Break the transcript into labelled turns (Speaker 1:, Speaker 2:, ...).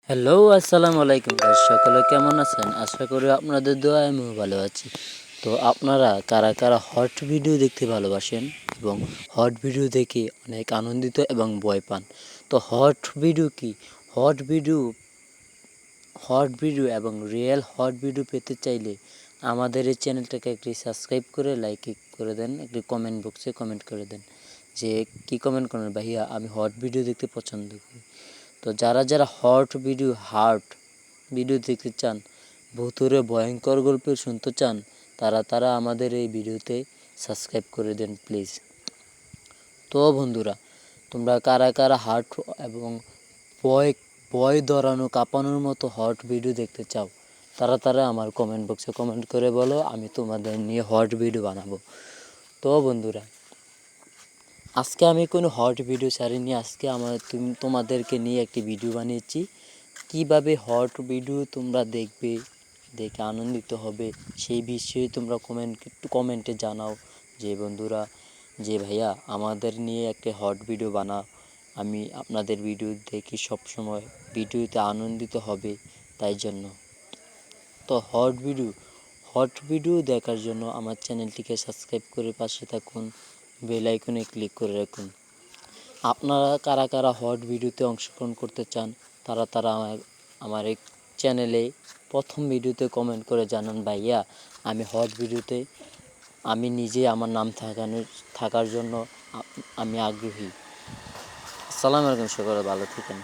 Speaker 1: Hello, আসসালামু আলাইকুম guys, সকলে কেমন আছেন? আশা করি আপনাদের দোয়ায় আমিও ভালো আছি। তো আপনারা কারা কারা হট ভিডিও দেখতে ভালোবাসেন এবং হট ভিডিও দেখে অনেক আনন্দিত এবং ভয় পান? তো হট ভিডিও কি? হট ভিডিও হট ভিডিও এবং রিয়েল হট ভিডিও পেতে চাইলে আমাদের এই চ্যানেলটাকে একটি সাবস্ক্রাইব করে লাইক করে দেন, একটি কমেন্ট বক্সে কমেন্ট করে দেন যে কী কমেন্ট করেন, ভাইয়া আমি হট ভিডিও দেখতে পছন্দ করি। তো যারা যারা হার্ট ভিডিও দেখতে চান, ভূতুরে ভয়ঙ্কর গল্প শুনতে চান, তারা আমাদের এই ভিডিওতে সাবস্ক্রাইব করে দেন প্লিজ। তো বন্ধুরা, তোমরা কারা কারা হার্ট এবং ভয় ভয় ধরানো কাঁপানোর মতো হট ভিডিও দেখতে চাও, তারা আমার কমেন্ট বক্সে কমেন্ট করে বলো, আমি তোমাদের নিয়ে হট ভিডিও বানাবো। তো বন্ধুরা, আজকে আমি কোনো হট ভিডিও ছাড়িনি। আজকে তোমাদেরকে নিয়ে একটি ভিডিও বানিয়েছি। কিভাবে হট ভিডিও তোমরা দেখবে, দেখে আনন্দিত হবে, সেই বিষয়ে তোমরা কমেন্টে জানাও যে বন্ধুরা, যে ভাইয়া আমাদের নিয়ে একটা হট ভিডিও বানাও, আমি আপনাদের ভিডিও দেখি সবসময়, ভিডিওতে আনন্দিত হবে তাই জন্য। তো হট ভিডিও দেখার জন্য আমার চ্যানেলটিকে সাবস্ক্রাইব করে পাশে থাকুন, বেল আইকনে ক্লিক করে রাখুন। আপনারা কারা কারা হট ভিডিওতে অংশগ্রহণ করতে চান, তারা আমার এই চ্যানেলে প্রথম ভিডিওতে কমেন্ট করে জানান, ভাইয়া আমি হট ভিডিওতে আমি নিজে আমার নাম থাকার জন্য আমি আগ্রহী। আসসালামু আলাইকুম, সকলে ভালো থাকেন।